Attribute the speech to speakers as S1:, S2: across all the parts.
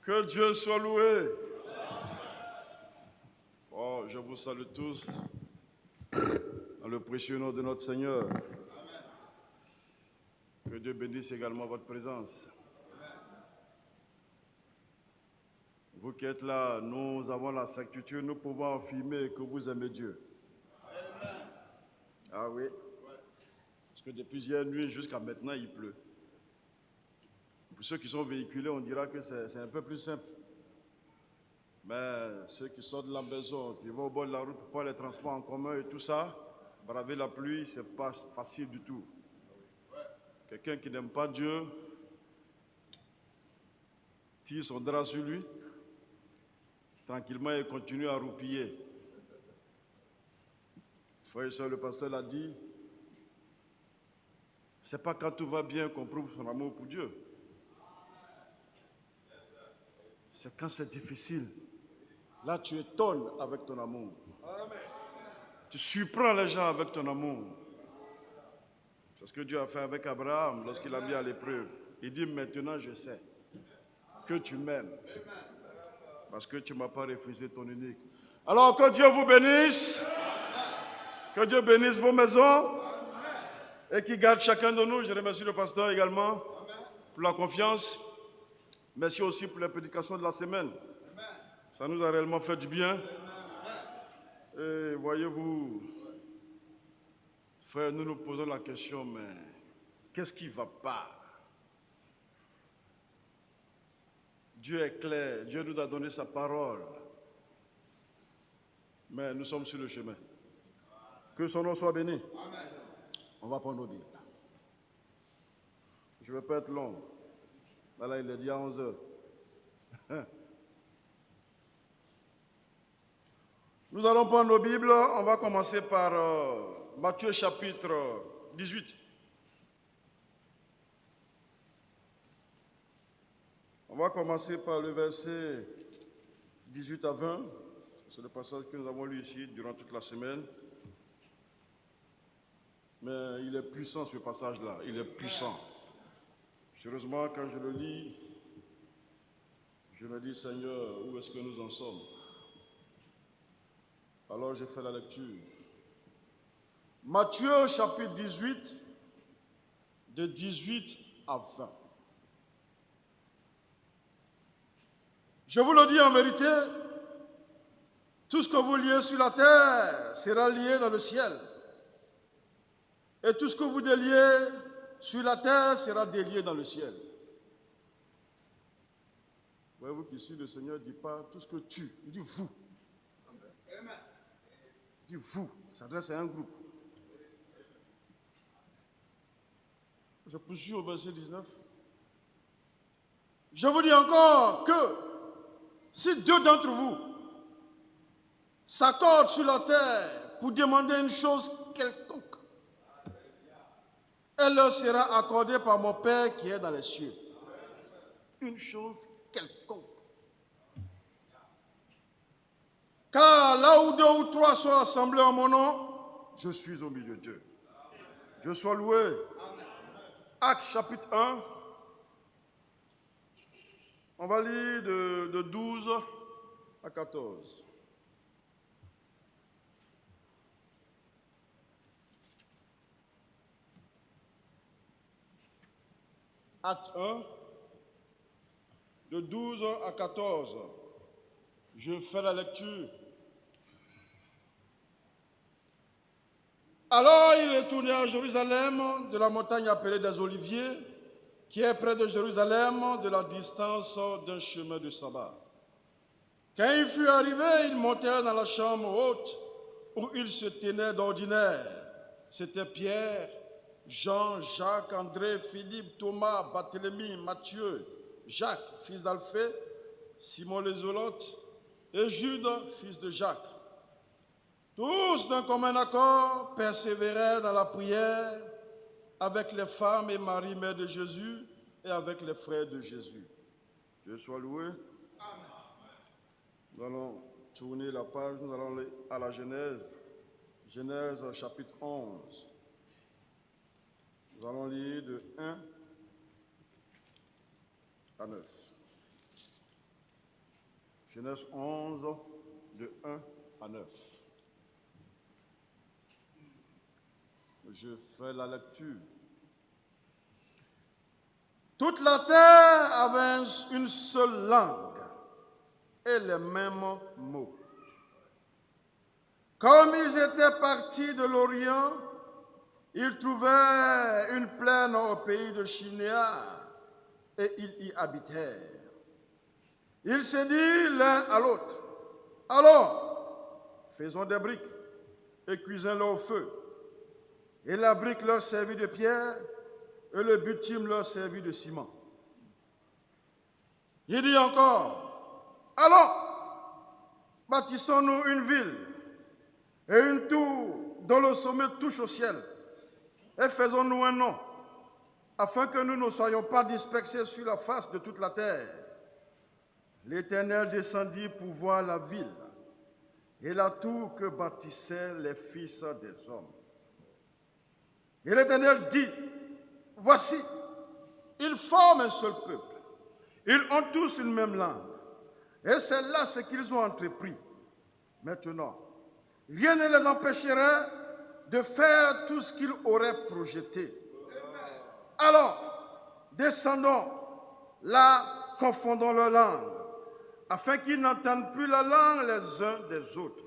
S1: Que Dieu soit loué. Oh, je vous salue tous dans le précieux nom de notre Seigneur. Que Dieu bénisse également votre présence. Vous qui êtes là, nous avons la certitude, nous pouvons affirmer que vous aimez Dieu. Ah oui. Parce que depuis hier nuit jusqu'à maintenant, il pleut. Pour ceux qui sont véhiculés, on dira que c'est un peu plus simple. Mais ceux qui sortent de la maison, qui vont au bord de la route pour prendre les transports en commun et tout ça, braver la pluie, ce n'est pas facile du tout. Quelqu'un qui n'aime pas Dieu tire son drap sur lui, tranquillement et continue à roupiller. Frère et soeur, le pasteur l'a dit, ce n'est pas quand tout va bien qu'on prouve son amour pour Dieu. C'est quand c'est difficile. Là, tu étonnes avec ton amour. Amen. Tu surprends les gens avec ton amour. C'est ce que Dieu a fait avec Abraham lorsqu'il a mis à l'épreuve. Il dit, maintenant je sais que tu m'aimes. Parce que tu ne m'as pas refusé ton unique. Alors que Dieu vous bénisse. Que Dieu bénisse vos maisons. Et qu'il garde chacun de nous. Je remercie le pasteur également pour la confiance. Merci aussi pour la prédication de la semaine. Ça nous a réellement fait du bien. Et voyez-vous, frère, nous nous posons la question, mais qu'est-ce qui ne va pas? Dieu est clair, Dieu nous a donné sa parole. Mais nous sommes sur le chemin. Que son nom soit béni. Amen. On va prendre nos Bibles. Je ne vais pas être long. Là, il est dit à 11 heures. Nous allons prendre nos Bibles. On va commencer par Matthieu chapitre 18. On va commencer par le verset 18 à 20. C'est le passage que nous avons lu ici durant toute la semaine. Mais il est puissant ce passage-là. Il est puissant. Sérieusement, quand je le lis, je me dis, Seigneur, où est-ce que nous en sommes? Alors j'ai fait la lecture. Matthieu chapitre 18, de 18 à 20. Je vous le dis en vérité, tout ce que vous liez sur la terre sera lié dans le ciel. Et tout ce que vous déliez sur la terre sera délié dans le ciel. Voyez-vous qu'ici, le Seigneur ne dit pas tout ce que tu, il dit vous. Amen. Il dit vous, il s'adresse à un groupe. Je poursuis au verset 19. Je vous dis encore que si deux d'entre vous s'accordent sur la terre pour demander une chose quelconque, elle leur sera accordée par mon Père qui est dans les cieux. Une chose quelconque. Car là où deux ou trois sont assemblés en mon nom, je suis au milieu d'eux. Dieu soit loué. Actes chapitre 1. On va lire de 12 à 14. Acte 1, de 12 à 14. Je fais la lecture. Alors il retournait à Jérusalem de la montagne appelée des Oliviers, qui est près de Jérusalem, de la distance d'un chemin de sabbat. Quand il fut arrivé, il montait dans la chambre haute où il se tenait d'ordinaire. C'était Pierre, Jean, Jacques, André, Philippe, Thomas, Barthélemy, Matthieu, Jacques, fils d'Alphée, Simon le Zélote et Jude, fils de Jacques. Tous d'un commun accord persévéraient dans la prière avec les femmes et Marie, mère de Jésus, et avec les frères de Jésus. Dieu soit loué. Amen. Nous allons tourner la page, nous allons aller à la Genèse. Genèse chapitre 11. Nous allons lire de 1 à 9. Genèse 11, de 1 à 9. Je fais la lecture. Toute la terre avait une seule langue et les mêmes mots. Comme ils étaient partis de l'Orient, ils trouvèrent une plaine au pays de Shinéar et ils y habitèrent. Ils se dirent l'un à l'autre, allons, faisons des briques et cuisons-les au feu. Et la brique leur servit de pierre et le bitume leur servit de ciment. Il dit encore, allons, bâtissons-nous une ville et une tour dont le sommet touche au ciel, et faisons-nous un nom, afin que nous ne soyons pas dispersés sur la face de toute la terre. L'Éternel descendit pour voir la ville et la tour que bâtissaient les fils des hommes. Et l'Éternel dit, voici, ils forment un seul peuple, ils ont tous une même langue, et c'est là ce qu'ils ont entrepris. Maintenant, rien ne les empêcherait de faire tout ce qu'ils auraient projeté. Alors, descendons, là, confondons leurs langues, afin qu'ils n'entendent plus la langue les uns des autres.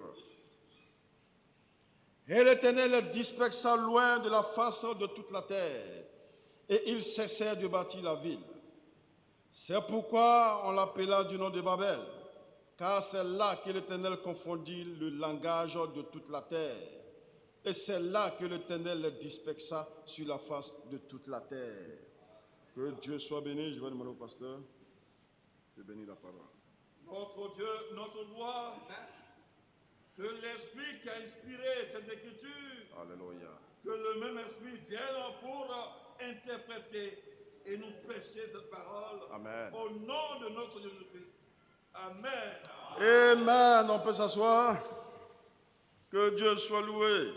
S1: Et l'Éternel les dispersa loin de la face de toute la terre, et ils cessèrent de bâtir la ville. C'est pourquoi on l'appela du nom de Babel, car c'est là que l'Éternel confondit le langage de toute la terre. Et c'est là que l'Éternel les dispersa sur la face de toute la terre. Que Dieu soit béni. Je vais demander au pasteur de bénir la parole.
S2: Notre Dieu, notre loi, que l'Esprit qui a inspiré cette écriture,
S1: Alléluia.
S2: que le même Esprit vienne pour interpréter et nous prêcher cette parole.
S1: Amen.
S2: Au nom de notre Jésus-Christ. Amen.
S1: Amen. On peut s'asseoir. Que Dieu soit loué.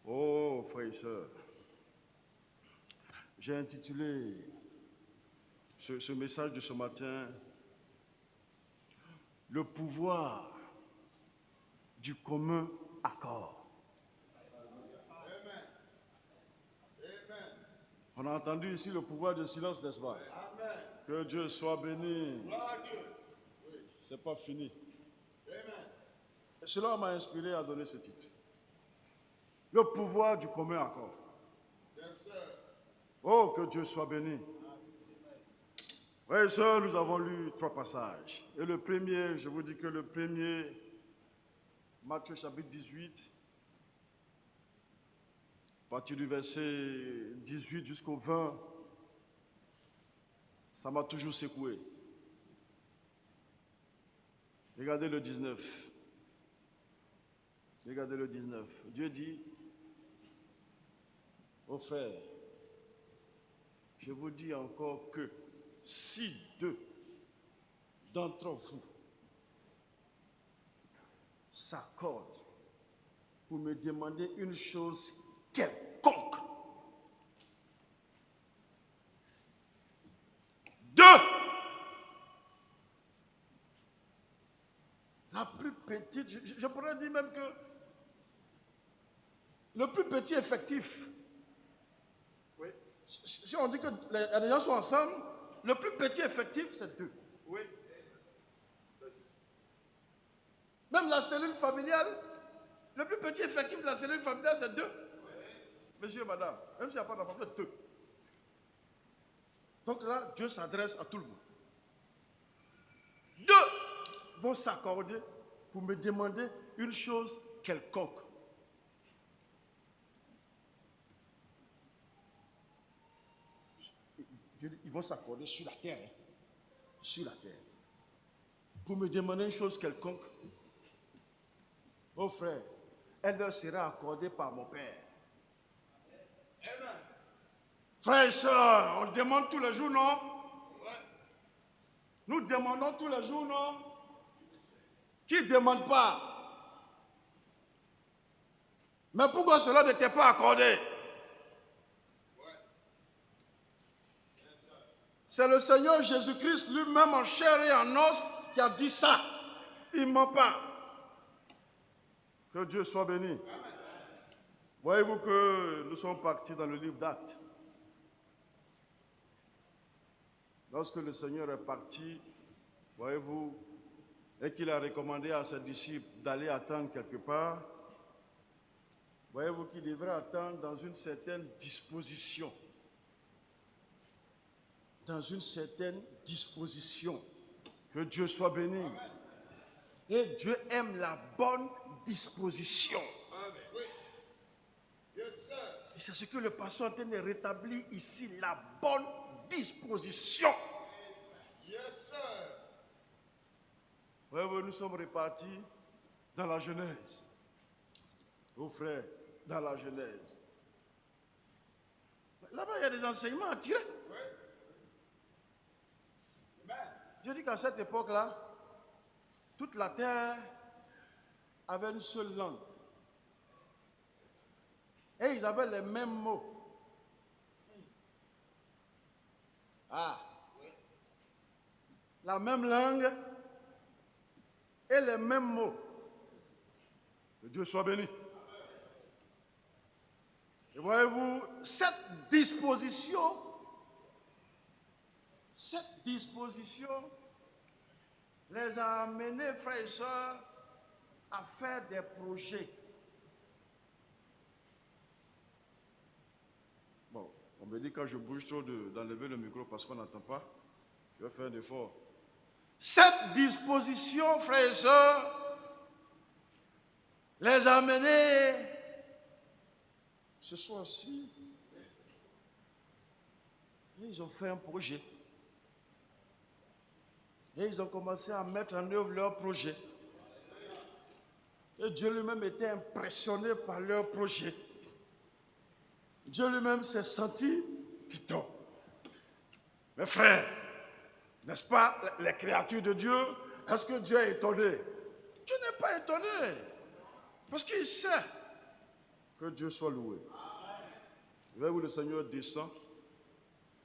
S1: Oh, frères et sœurs, j'ai intitulé ce message de ce matin « Le pouvoir du commun accord ». On a entendu ici le pouvoir de silence, n'est-ce pas? Amen. Que Dieu soit béni. Ce n'est pas fini. Amen. Cela m'a inspiré à donner ce titre. Le pouvoir du commun accord. Yes, oh, que Dieu soit béni. Frères et sœurs, nous avons lu 3 passages. Et le premier, je vous dis que le premier, Matthieu chapitre 18, à partir du verset 18 jusqu'au 20, ça m'a toujours secoué. Regardez le 19. Regardez le 19. Dieu dit, ô frères, je vous dis encore que si 2 d'entre vous s'accordent pour me demander une chose quelconque, 2, la plus petite, je pourrais dire même que le plus petit effectif, oui. Si on dit que les gens sont ensemble, le plus petit effectif, c'est 2.
S2: Oui.
S1: Même la cellule familiale, le plus petit effectif de la cellule familiale, c'est 2. Oui. Monsieur et madame, même s'il n'y a pas d'enfant, c'est 2. Donc là, Dieu s'adresse à tout le monde. 2 vont s'accorder pour me demander une chose quelconque. Ils vont s'accorder sur la terre. Sur la terre. Pour me demander une chose quelconque. Oh frère, elle leur sera accordée par mon Père. Amen. Frères et sœurs, on demande tous les jours, non? Ouais. Nous demandons tous les jours, non? Qui ne demande pas? Mais pourquoi cela n'était pas accordé? C'est le Seigneur Jésus-Christ lui-même en chair et en os qui a dit ça. Il ne ment pas. Que Dieu soit béni. Voyez-vous que nous sommes partis dans le livre d'Actes. Lorsque le Seigneur est parti, voyez-vous, et qu'il a recommandé à ses disciples d'aller attendre quelque part, voyez-vous qu'ils devraient attendre dans une certaine disposition. Dans une certaine disposition. Que Dieu soit béni. Et Dieu aime la bonne disposition. Et c'est ce que le pasteur est en train de rétablir ici, la bonne disposition. Voyez-vous, nous sommes repartis dans la Genèse. Vos frères, dans la Genèse. Là-bas, il y a des enseignements à tirer. Je dis qu'à cette époque-là, toute la terre avait une seule langue. Et ils avaient les mêmes mots. La même langue et les mêmes mots. Que Dieu soit béni. Et voyez-vous, cette disposition les a amenés, frères et sœurs, à faire des projets. Bon, on me dit quand je bouge trop d'enlever le micro parce qu'on n'entend pas, je vais faire un effort. Cette disposition, frères et sœurs, les a amenés ce soir-ci. Ils ont fait un projet. Et ils ont commencé à mettre en œuvre leur projet. Et Dieu lui-même était impressionné par leur projet. Dieu lui-même s'est senti, dit-on. Mes frères, n'est-ce pas, les créatures de Dieu, est-ce que Dieu est étonné? Dieu n'est pas étonné. Parce qu'il sait que Dieu soit loué. Voyez-vous, le Seigneur descend.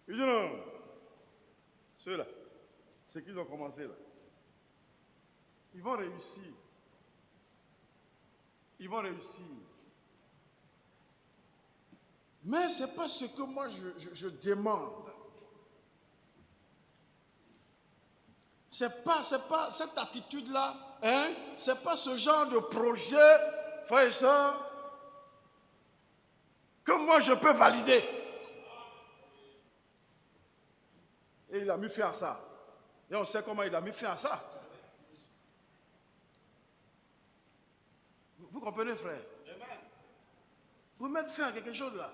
S1: Il dit non, ceux-là, ce qu'ils ont commencé là, ils vont réussir. Ils vont réussir. Mais ce n'est pas ce que moi je demande. Ce n'est pas cette attitude-là, hein? Ce n'est pas ce genre de projet, frères et sœurs, que moi je peux valider. Et il a mis fin à ça. Et on sait comment il a mis fin à ça. Vous comprenez, frère? Vous mettre fin à quelque chose là.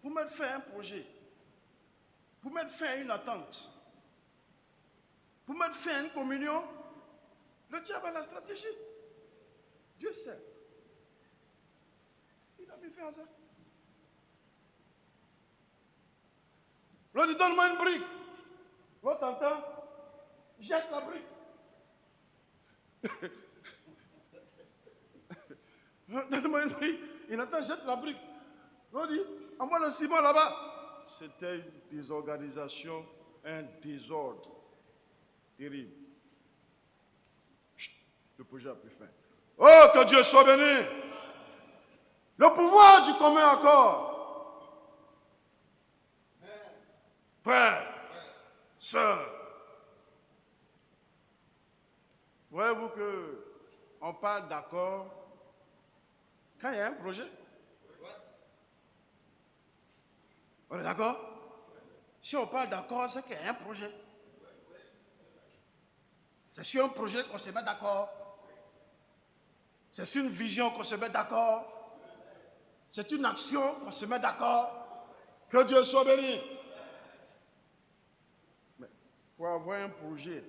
S1: Vous mettre fin à un projet. Vous mettre fin à une attente. Vous mettre fin à une communion. Le diable a la stratégie. Dieu sait. Il a mis fin à ça. L'autre dit, donne-moi une brique. L'autre entend, jette la brique. Donne-moi une brique. Il entend, jette la brique. L'autre dit, envoie le ciment là-bas. C'était une désorganisation, un désordre terrible. Chut, le projet a pris fin. Oh, que Dieu soit béni. Le pouvoir du commun accord. Frères, sœurs, voyez-vous qu'on parle d'accord quand il y a un projet. On est d'accord? Si on parle d'accord, c'est qu'il y a un projet. C'est sur un projet qu'on se met d'accord. C'est sur une vision qu'on se met d'accord. C'est une action qu'on se met d'accord. Que Dieu soit béni. Mais pour avoir un projet,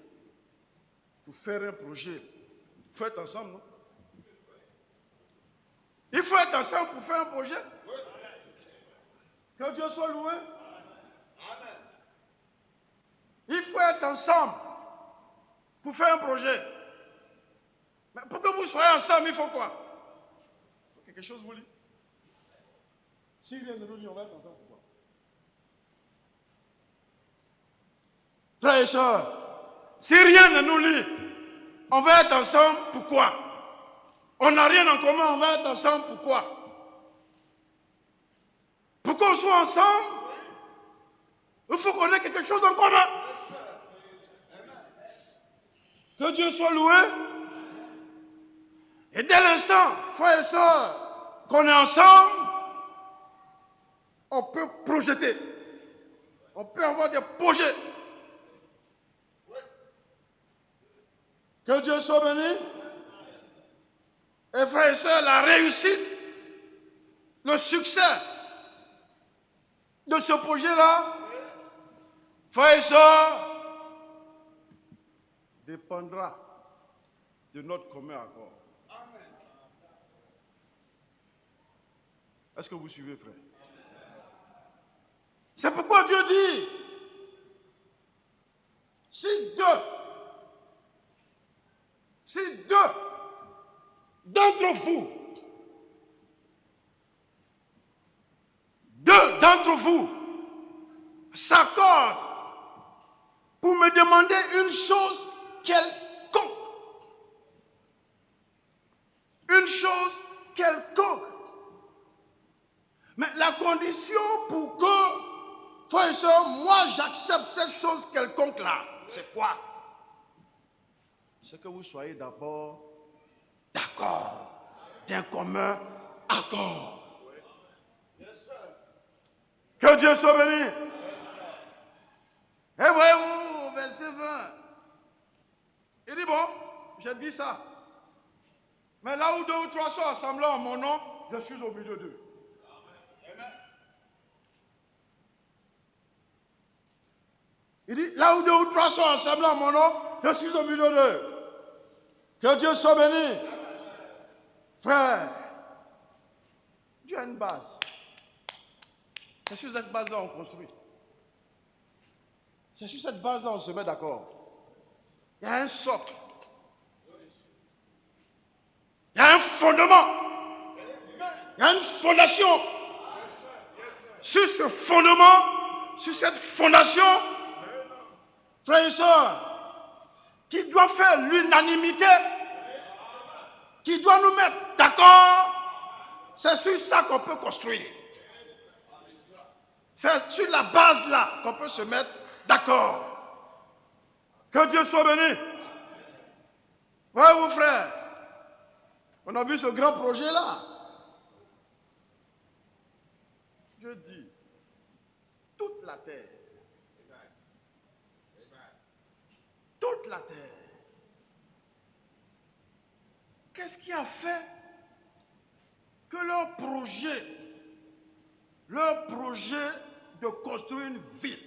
S1: pour faire un projet, il faut être ensemble, non? Il faut être ensemble pour faire un projet. Que Dieu soit loué. Amen. Il faut être ensemble pour faire un projet. Mais pour que vous soyez ensemble, il faut quoi? Il faut quelque chose vous lit. S'il vient de nous dire, on va être ensemble, pourquoi? Frères et sœurs, si rien ne nous lie, on va être ensemble, pourquoi? On n'a rien en commun, on va être ensemble, pourquoi? Pour qu'on soit ensemble, il faut qu'on ait quelque chose en commun. Que Dieu soit loué. Et dès l'instant, frères et sœurs, qu'on est ensemble, on peut projeter. On peut avoir des projets. Que Dieu soit béni. Et frères et sœurs, la réussite, le succès de ce projet-là, frères et sœurs, dépendra de notre commun accord. Est-ce que vous suivez, frère? C'est pourquoi Dieu dit, si deux d'entre vous s'accordent pour me demander une chose quelconque. Une chose quelconque. Mais la condition pour que, frères et sœurs, moi j'accepte cette chose quelconque-là, c'est quoi? C'est que vous soyez d'abord d'accord, d'un commun accord. Que Dieu soit béni. Et voyez-vous, au verset 20, il dit, bon, j'ai dit ça. Mais là où deux ou trois sont assemblés en mon nom, je suis au milieu d'eux. Il dit, là où deux ou trois sont assemblés en mon nom, je suis au milieu d'eux. Que Dieu soit béni. Frère, Dieu a une base. C'est sur cette base-là qu'on construit. C'est sur cette base-là qu'on se met d'accord. Il y a un socle. Il y a un fondement. Il y a une fondation. Sur ce fondement, sur cette fondation, frères et sœurs, qui doit faire l'unanimité, qui doit nous mettre d'accord, c'est sur ça qu'on peut construire. C'est sur la base là qu'on peut se mettre d'accord. Que Dieu soit béni. Ouais, mon frère, on a vu ce grand projet là. Dieu dit, toute la terre, toute la terre. Qu'est-ce qui a fait que leur projet de construire une ville,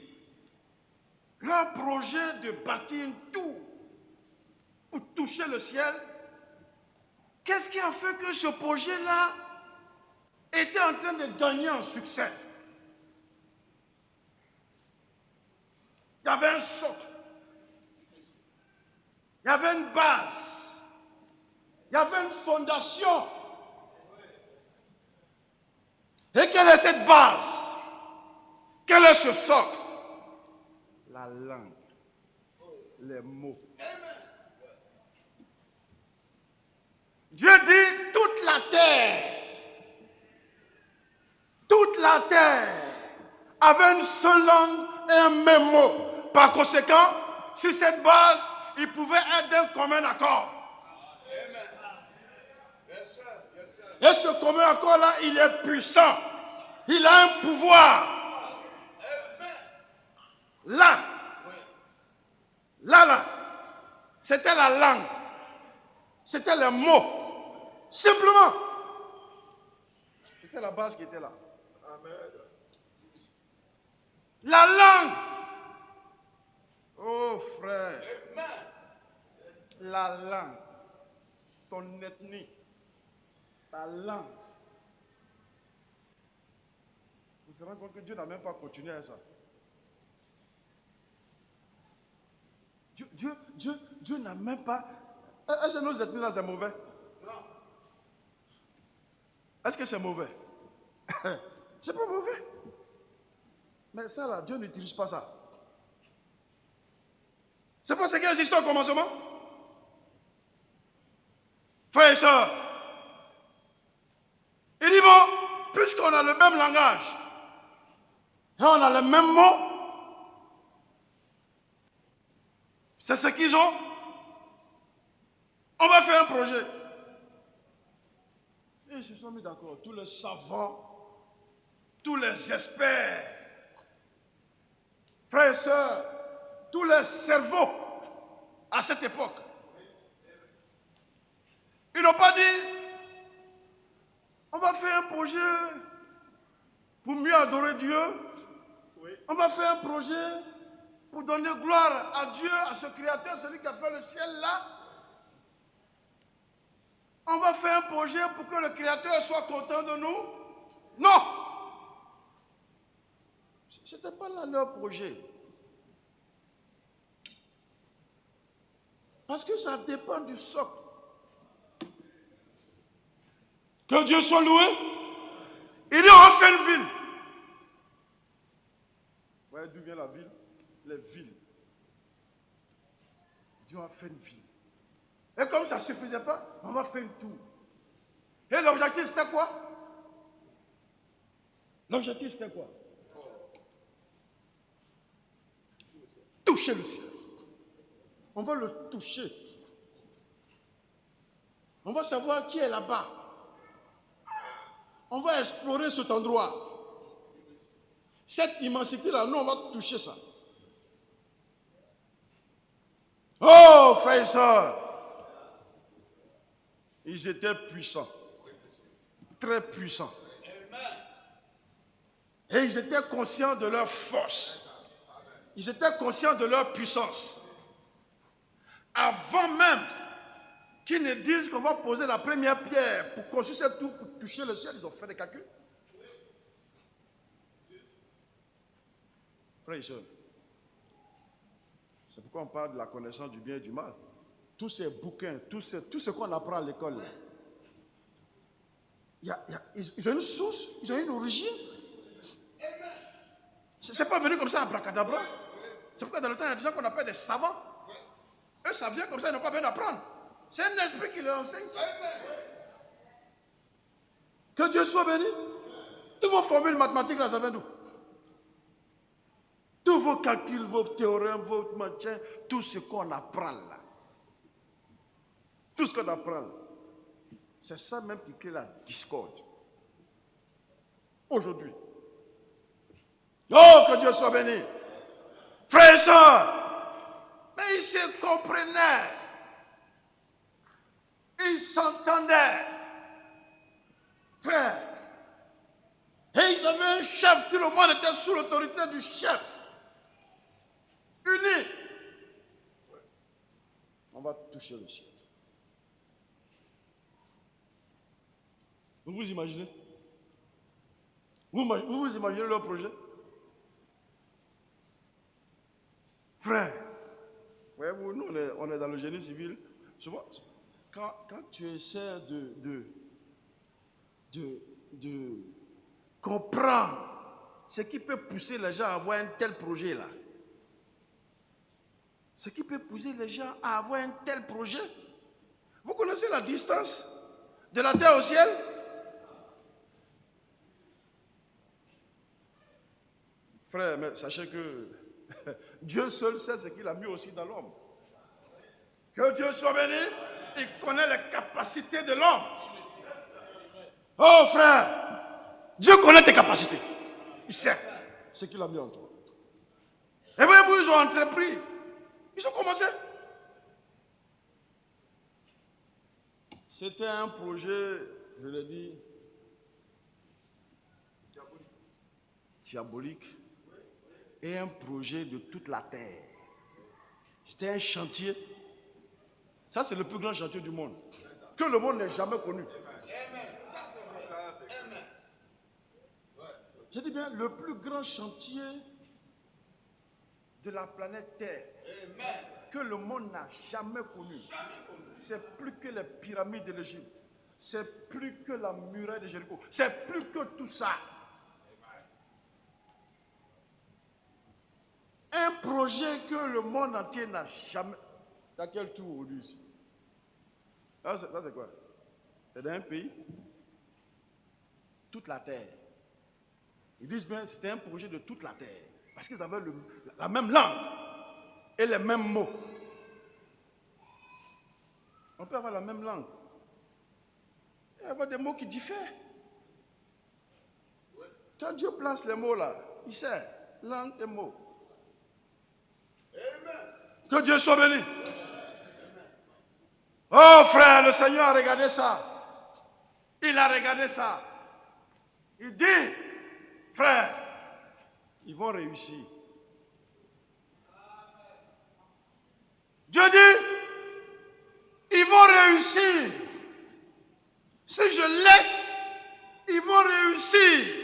S1: leur projet de bâtir une tour pour toucher le ciel, qu'est-ce qui a fait que ce projet-là était en train de gagner en succès? Il y avait un socle, il y avait une base, il y avait une fondation. Et quelle est cette base? Quel est ce socle? La langue, les mots. Dieu dit toute la terre avait une seule langue et un même mot. Par conséquent, sur cette base, il pouvait être d'un commun accord. Et ce commun accord-là, il est puissant. Il a un pouvoir. Là, c'était la langue. C'était le mot. Simplement. C'était la base qui était là. La langue. Oh frère. La langue. Ton ethnie. Ta langue. Vous vous rendez compte que Dieu n'a même pas continué à ça. Dieu n'a même pas... Est-ce que nos ethnies là c'est mauvais? Non. Est-ce que c'est mauvais? C'est pas mauvais. Mais ça là, Dieu n'utilise pas ça. C'est pas ce qu'elle existait au commencement. Frères et sœurs, il dit bon, puisqu'on a le même langage, et on a le même mot, c'est ce qu'ils ont, on va faire un projet. Et ils se sont mis d'accord, tous les savants, tous les experts, frères et sœurs, tous les cerveaux à cette époque. Ils n'ont pas dit, on va faire un projet pour mieux adorer Dieu. Oui. On va faire un projet pour donner gloire à Dieu, à ce Créateur, celui qui a fait le ciel là. On va faire un projet pour que le Créateur soit content de nous. Non! Ce n'était pas là leur projet. Parce que ça dépend du socle. Que Dieu soit loué. Il dit, on va faire une ville. Vous voyez d'où vient la ville? Les villes. Dieu a fait une ville. Et comme ça ne suffisait pas, on va faire une tour. Et l'objectif c'était quoi? L'objectif c'était quoi? Toucher le ciel. On va le toucher. On va savoir qui est là-bas. On va explorer cet endroit. Cette immensité-là, nous, on va toucher ça. Oh, frères et sœurs, ils étaient puissants. Très puissants. Et ils étaient conscients de leur force. Ils étaient conscients de leur puissance. Avant même qu'ils ne disent qu'on va poser la première pierre pour construire cette tour, pour toucher le ciel, ils ont fait des calculs. Frères et sœurs, c'est pourquoi on parle de la connaissance du bien et du mal. Tous ces bouquins, tout ce qu'on apprend à l'école, ils ont une source, ils ont une origine. Ce n'est pas venu comme ça à abracadabra. C'est pourquoi dans le temps, il y a des gens qu'on appelle des savants. Eux, ça vient comme ça, ils n'ont pas besoin d'apprendre. C'est un esprit qui leur enseigne ça. Que Dieu soit béni. Toutes vos formules mathématiques, là, ça vient d'où? Tous vos calculs, vos théorèmes, vos machins, tout ce qu'on apprend là. Tout ce qu'on apprend là. C'est ça même qui crée la discorde. Aujourd'hui. Oh, que Dieu soit béni. Frères et sœurs, mais ils se comprenaient. Ils s'entendaient. Frère. Et ils avaient un chef. Tout le monde était sous l'autorité du chef. Unis. On va toucher le ciel. Vous vous imaginez? Vous vous imaginez leur projet? Frère, voyez-vous, nous on est dans le génie civil. Souvent, quand tu essaies de comprendre ce qui peut pousser les gens à avoir un tel projet là, ce qui peut pousser les gens à avoir un tel projet, vous connaissez la distance de la terre au ciel? Frère, mais sachez que Dieu seul sait ce qu'il a mis aussi dans l'homme. Que Dieu soit béni, il connaît les capacités de l'homme. Oh frère, Dieu connaît tes capacités. Il sait ce qu'il a mis en toi. Et voyez-vous, ils ont entrepris. Ils ont commencé. C'était un projet, je l'ai dit, diabolique. Et un projet de toute la terre. C'était un chantier. Ça, c'est le plus grand chantier du monde. Que le monde n'ait jamais connu. Je dis bien, le plus grand chantier de la planète Terre. Que le monde n'a jamais connu. C'est plus que les pyramides de l'Égypte. C'est plus que la muraille de Jéricho. C'est plus que tout ça. Un projet que le monde entier n'a jamais... Dans quel tour aujourd'hui ici? Ça c'est quoi? C'est dans un pays? Toute la terre. Ils disent bien que c'était un projet de toute la terre. Parce qu'ils avaient la même langue et les mêmes mots. On peut avoir la même langue et avoir des mots qui diffèrent. Quand Dieu place les mots là, il sait, langue et mots. Que Dieu soit béni. Oh frère, le Seigneur a regardé ça. Il a regardé ça. Il dit, frère, ils vont réussir. Dieu dit, ils vont réussir. Si je laisse, ils vont réussir.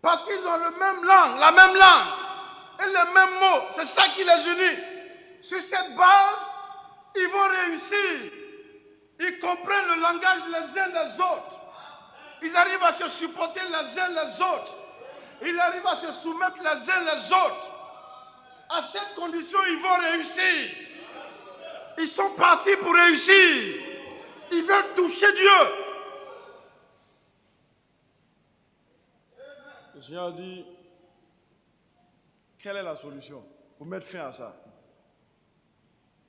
S1: Parce qu'ils ont la même langue et les mêmes mots. C'est ça qui les unit. Sur cette base, ils vont réussir. Ils comprennent le langage les uns les autres. Ils arrivent à se supporter les uns les autres. Ils arrivent à se soumettre les uns les autres. À cette condition, ils vont réussir. Ils sont partis pour réussir. Ils veulent toucher Dieu. Le Seigneur dit, quelle est la solution pour mettre fin à ça?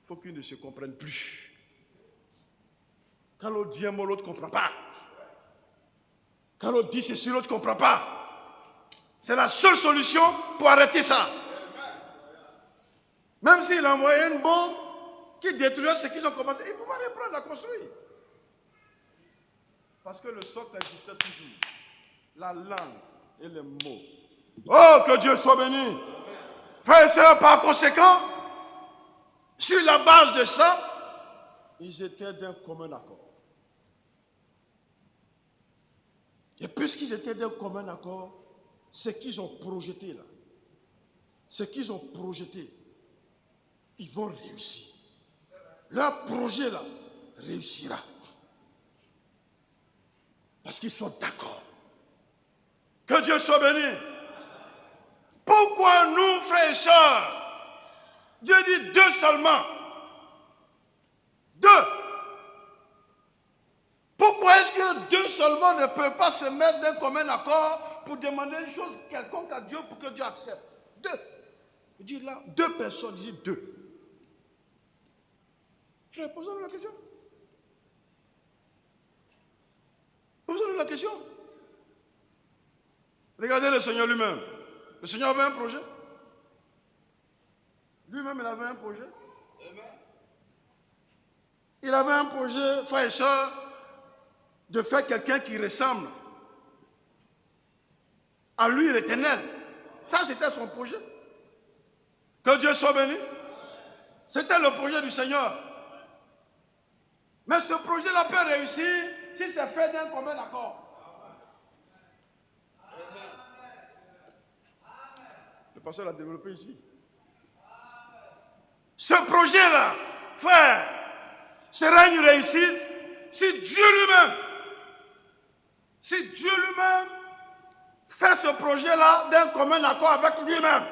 S1: Il faut qu'ils ne se comprennent plus. Quand l'autre dit un mot, l'autre ne comprend pas. Quand l'autre dit ceci, l'autre ne comprend pas. C'est la seule solution pour arrêter ça. Même s'il a envoyé une bombe qui détruira ce qu'ils ont commencé, ils pouvaient reprendre à construire. Parce que le socle existait toujours. La langue et les mots. Oh, que Dieu soit béni. Frères et sœurs, par conséquent, sur la base de ça, ils étaient d'un commun accord. Et puisqu'ils étaient d'un commun accord, ce qu'ils ont projeté là, ils vont réussir. Leur projet là réussira. Parce qu'ils sont d'accord. Que Dieu soit béni. Pourquoi nous, frères et sœurs, Dieu dit 2 seulement? 2. Pourquoi est-ce que 2 seulement ne peuvent pas se mettre d'un commun accord pour demander une chose quelconque à Dieu pour que Dieu accepte? 2. Il dit là, 2 personnes, il dit 2. Frère, posons-nous la question. Posons-nous la question. Regardez le Seigneur lui-même. Le Seigneur avait un projet. Lui-même, il avait un projet. Il avait un projet, frère et soeur, de faire quelqu'un qui ressemble à lui, l'Éternel. Ça, c'était son projet. Que Dieu soit béni. C'était le projet du Seigneur. Mais ce projet-là peut réussir si c'est fait d'un commun accord. Le pasteur l'a développé ici. Ce projet-là, frère, sera une réussite si Dieu lui-même fait ce projet-là d'un commun accord avec lui-même.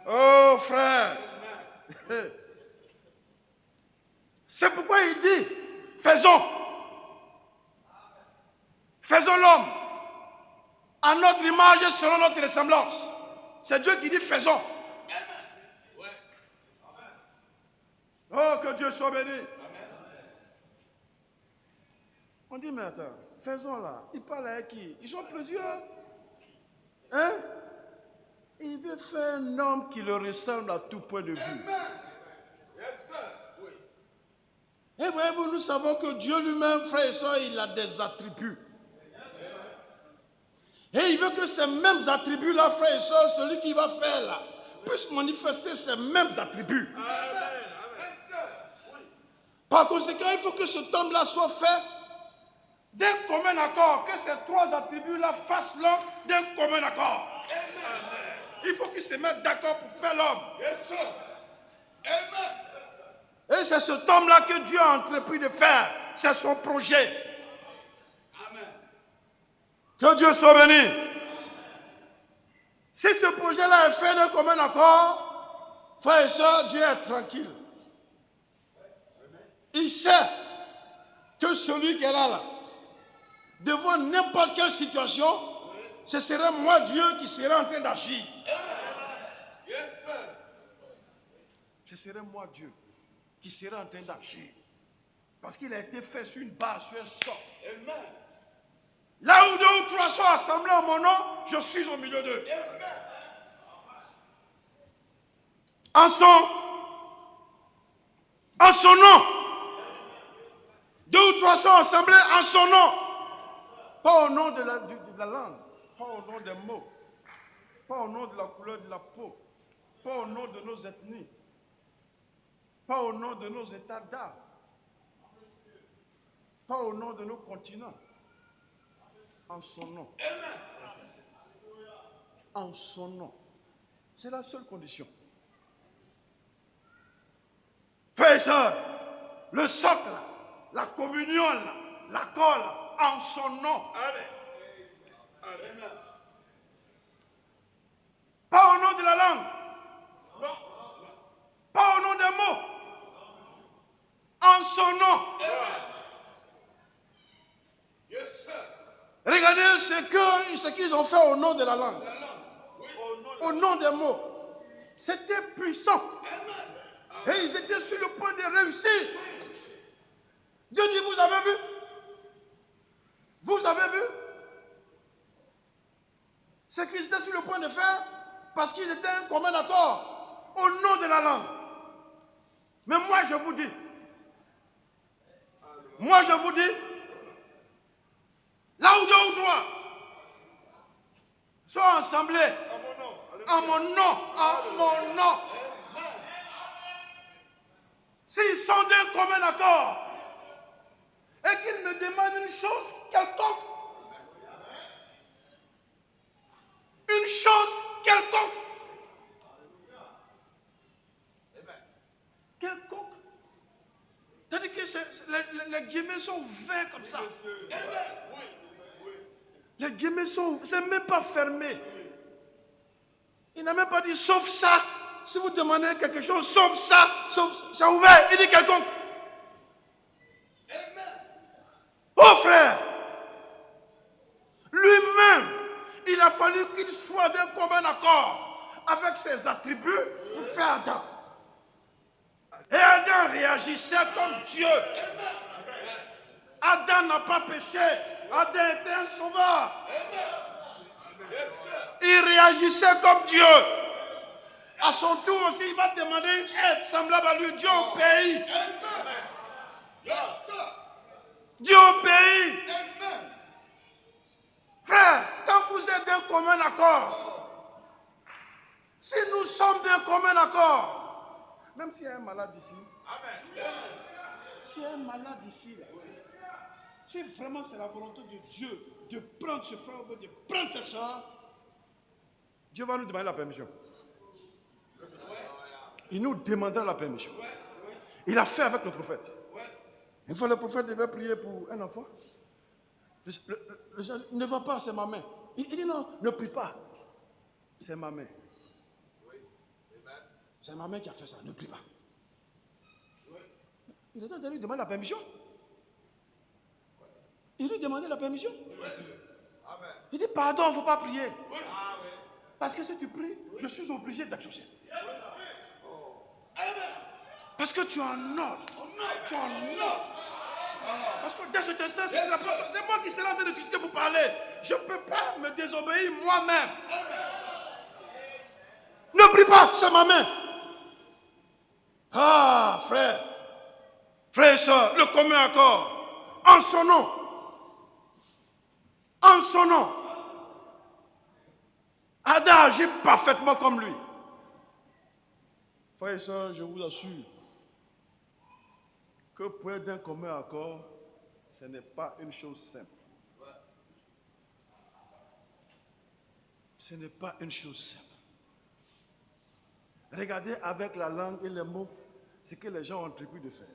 S1: Oh frère, c'est pourquoi il dit, faisons l'homme à notre image et selon notre ressemblance. C'est Dieu qui dit faisons. Oh, que Dieu soit béni. On dit, mais attends, faisons là. Il parle avec qui? Ils sont plusieurs. Hein? Il veut faire un homme qui le ressemble à tout point de vue. Et voyez-vous, nous savons que Dieu lui-même, frère et soeur, il a des attributs. Et il veut que ces mêmes attributs-là, frère et soeur, celui qui va faire là, puisse manifester ces mêmes attributs. Par conséquent, il faut que ce homme-là soit fait d'un commun accord, que ces 3 attributs-là fassent l'homme d'un commun accord. Il faut qu'ils se mettent d'accord pour faire l'homme. Et c'est cet homme-là que Dieu a entrepris de faire. C'est son projet. Que Dieu soit béni. Si ce projet-là est fait d'un commun accord, frères et sœurs, Dieu est tranquille. Il sait que celui qui est là, devant n'importe quelle situation, ce serait moi, Dieu, qui serait en train d'agir. Ce serait moi, Dieu, qui serait en train d'agir. Parce qu'il a été fait sur une base, sur un sol. Là où 2 ou 3 sont assemblés en mon nom, je suis au milieu d'eux. En son nom. 2 ou 3 sont assemblés en son nom. Pas au nom de la langue, pas au nom des mots, pas au nom de la couleur de la peau, pas au nom de nos ethnies, pas au nom de nos états d'âme, pas au nom de nos continents. En son nom. En son nom. C'est la seule condition. Frères et sœurs, le socle, la communion, l'accord, en son nom. Amen. Pas au nom de la langue. Non. Pas au nom des mots. En son nom. Amen. Regardez ce qu'ils ont fait au nom de la langue. Au nom des mots. C'était puissant. Et ils étaient sur le point de réussir. Dieu dit, vous avez vu? Vous avez vu? Ce qu'ils étaient sur le point de faire, parce qu'ils étaient un commun accord, au nom de la langue. Mais moi je vous dis, là où 2 ou 3 sont assemblés en mon nom, s'ils sont d'un commun accord et qu'ils me demandent une chose quelconque, c'est-à-dire que les guillemets sont ouverts comme ça. Les guillemets sont, c'est même pas fermé. Il n'a même pas dit sauf ça. Si vous demandez quelque chose, sauf ça, c'est ouvert. Il dit quelconque. Oh frère, lui-même, il a fallu qu'il soit d'un commun accord avec ses attributs pour faire Adam. Et Adam réagissait comme Dieu. Adam n'a pas péché. Adam était un sauveur. Il réagissait comme Dieu. À son tour aussi, il va demander une aide semblable à lui. Dieu obéit. Dieu obéit. Frère, quand vous êtes d'un commun accord, si nous sommes d'un commun accord, même s'il y a un malade ici, s'il y a un malade ici, si vraiment c'est la volonté de Dieu de prendre ce frère, de prendre cette soeur, Dieu va nous demander la permission. Il nous demandera la permission. Il a fait avec le prophète. Une fois le prophète devait prier pour un enfant. Le Seigneur dit, ne va pas, c'est ma main. Il dit non, ne prie pas. C'est ma main. C'est ma main qui a fait ça, ne prie pas. Il était en train de lui demander la permission. Il lui demandait la permission. Il dit pardon, il ne faut pas prier. Parce que si tu pries, je suis obligé d'exaucer. Parce que tu es en ordre. Tu es en ordre. Parce que dans cet instant, c'est moi qui serai en train de t'utiliser pour parler. Je ne peux pas me désobéir moi-même. Ne prie pas, c'est ma main. Ah, frère. Frère et soeur, le commun accord. En son nom. En son nom. Adam agit parfaitement comme lui. Frère et soeur, je vous assure que pour être d'un commun accord, ce n'est pas une chose simple. Ce n'est pas une chose simple. Regardez avec la langue et les mots ce que les gens ont entrepris de faire.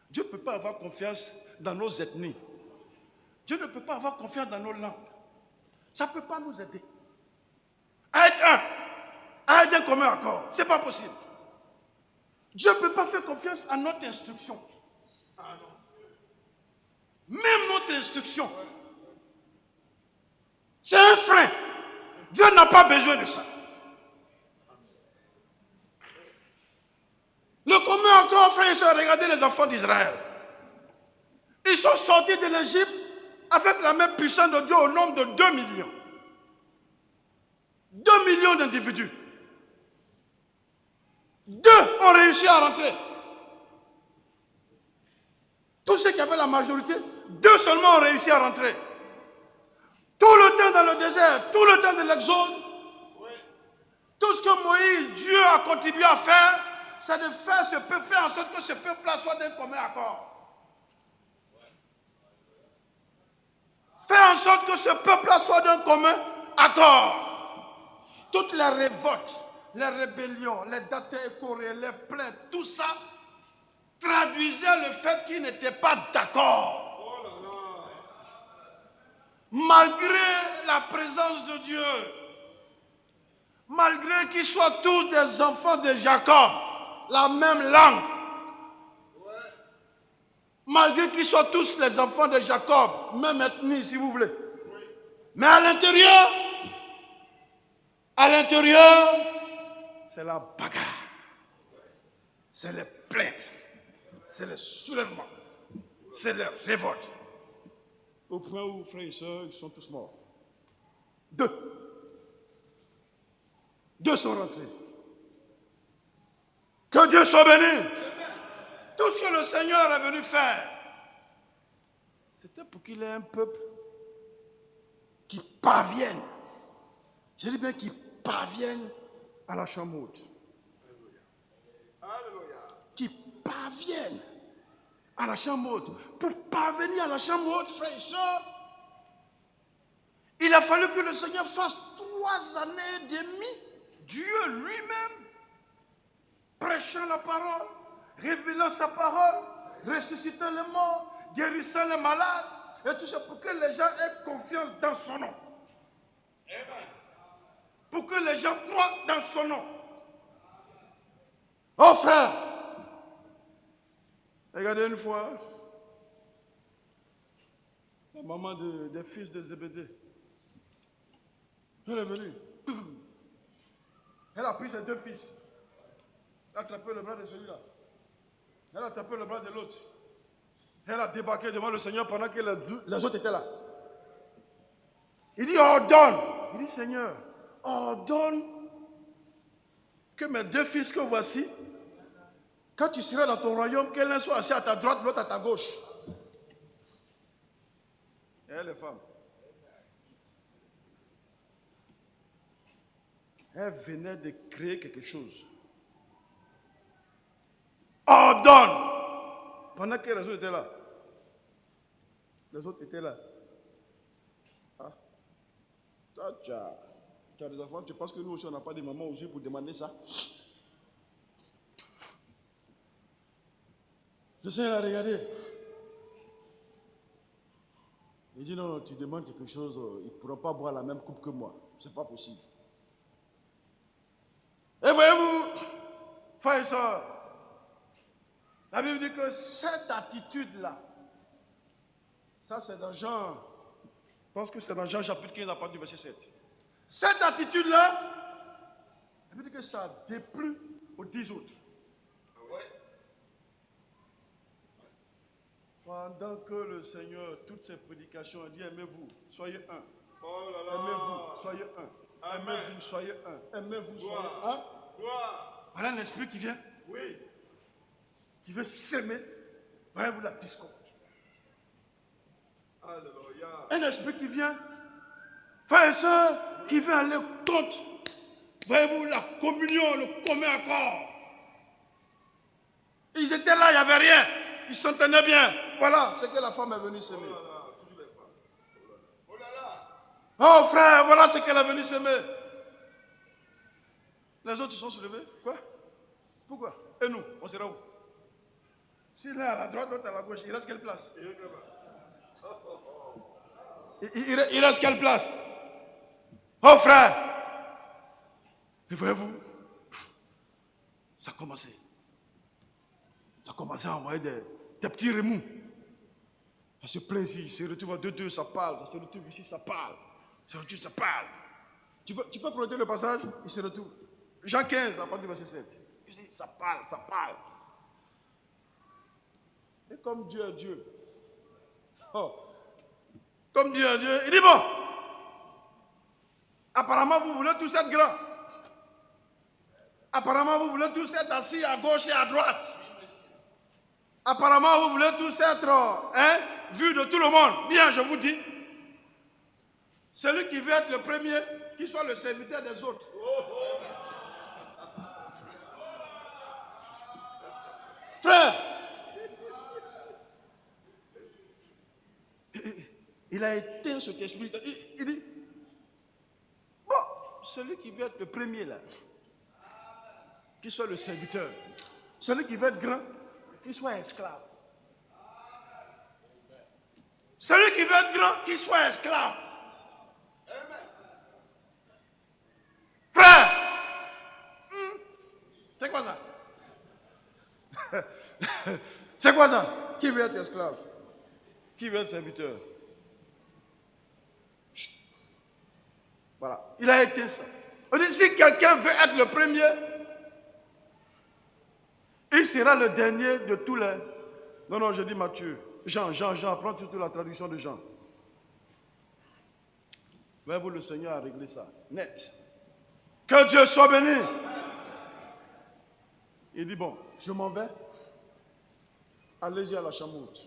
S1: Dieu ne peut pas avoir confiance dans nos ethnies. Dieu ne peut pas avoir confiance dans nos langues. Ça ne peut pas nous aider à être d'un commun accord. Ce n'est pas possible. Dieu ne peut pas faire confiance à notre instruction. Même notre instruction. C'est un frein. Dieu n'a pas besoin de ça. Le commun accord, frère et soeur, regardez les enfants d'Israël. Ils sont sortis de l'Égypte avec la même puissance de Dieu au nombre de 2 millions. 2 millions d'individus. 2 ont réussi à rentrer. Tous ceux qui avaient la majorité, 2 seulement ont réussi à rentrer. Tout le temps dans le désert, tout le temps de l'exode, tout ce que Moïse, Dieu a contribué à faire, c'est de faire en sorte que ce peuple-là soit d'un commun accord. Faire en sorte que ce peuple-là soit d'un commun accord. Toutes les révoltes, les rébellions, les dates écorées, les plaintes, tout ça traduisait le fait qu'ils n'étaient pas d'accord. Malgré la présence de Dieu, malgré qu'ils soient tous des enfants de Jacob, la même langue, malgré qu'ils soient tous les enfants de Jacob, même ethnie si vous voulez, mais à l'intérieur, c'est la bagarre, c'est les plaintes, c'est les soulèvements, c'est les révoltes. Au point où, frères et sœurs, ils sont tous morts. 2 sont rentrés. Que Dieu soit béni. Tout ce que le Seigneur est venu faire, c'était pour qu'il ait un peuple qui parvienne. Je dis bien qui parvienne à la chambre haute. Qui parvienne à la chambre haute. Pour parvenir à la chambre haute, frères et sœurs, il a fallu que le Seigneur fasse 3 années et demie, Dieu lui-même, prêchant la parole, révélant sa parole, ressuscitant les morts, guérissant les malades, et tout ça pour que les gens aient confiance dans son nom. Amen. Pour que les gens croient dans son nom. Oh frère, regardez une fois, la maman des fils de Zébédée, elle est venue. Elle a pris ses 2 fils. Elle a attrapé le bras de celui-là. Elle a attrapé le bras de l'autre. Elle a débarqué devant le Seigneur pendant que les autres étaient là. Il dit, ordonne. Il dit, Seigneur, ordonne que mes 2 fils que voici, quand tu seras dans ton royaume, que l'un soit assis à ta droite, l'autre à ta gauche. Et elle, les femmes. Elle venait de créer quelque chose. Ordonne. Pendant que les autres étaient là. Les autres étaient là. Ah. Toi, tu as des enfants, tu penses que nous aussi, on n'a pas de maman aussi pour demander ça? Le Seigneur a regardé. Il dit non, tu demandes quelque chose, ils ne pourront pas boire la même coupe que moi. Ce n'est pas possible. Et voyez-vous, frères et sœurs, la Bible dit que cette attitude-là, ça c'est dans Jean, je pense que c'est dans Jean chapitre 15 à partir du verset 7. Cette attitude-là, la Bible dit que ça a déplu aux 10 autres. Pendant que le Seigneur, toutes ses prédications, a dit aimez-vous, soyez un.
S2: Oh là là.
S1: Aimez-vous, soyez un.
S2: Amen.
S1: Aimez-vous, soyez un. Aimez-vous, soyez un. Voilà un esprit qui vient.
S2: Oui.
S1: Qui veut s'aimer. Voyez-vous la discorde.
S2: Alléluia.
S1: Un esprit qui vient. Frères et sœurs, qui veut aller contre. Voyez-vous la communion, le commun accord. Ils étaient là, il n'y avait rien. Ils s'entendaient bien. Voilà ce que la femme est venue s'aimer. Oh frère, voilà ce qu'elle est venue s'aimer. Les autres se sont soulevés. Quoi? Pourquoi? Et nous, on sera où? Si l'un à la droite, l'autre à la gauche, il reste quelle place? Il reste quelle place? Oh frère! Et voyez-vous, Ça commençait. Ça commençait à envoyer des petits remous. Ça se plaint ici, ça se retrouve à 2-2, ça parle. Ça se retrouve ici, ça parle. Ça se retrouve, ça parle. Tu peux prendre le passage, il se retrouve. Jean 15, à partir du verset 7. Ça parle, ça parle. Et comme Dieu est Dieu. Oh. Comme Dieu est Dieu, il dit bon. Apparemment, vous voulez tous être grands. Apparemment, vous voulez tous être assis à gauche et à droite. Apparemment, vous voulez tous être vus de tout le monde. Bien, je vous dis. Celui qui veut être le premier, qu'il soit le serviteur des autres. Frère, il a éteint cet esprit. Il dit, bon, celui qui veut être le premier là, qu'il soit le serviteur. Celui qui veut être grand, qu'il soit esclave. Celui qui veut être grand, qu'il soit esclave. Frère, c'est quoi ça? C'est quoi ça? Qui veut être esclave? Qui veut être serviteur? Chut. Voilà, il a éteint ça. On dit, si quelqu'un veut être le premier, il sera le dernier de tous les... Non, je dis Matthieu. Jean, prends toute la traduction de Jean. Voyez-vous, le Seigneur a réglé ça. Net. Que Dieu soit béni. Il dit, bon, je m'en vais. Allez-y à la chamoute.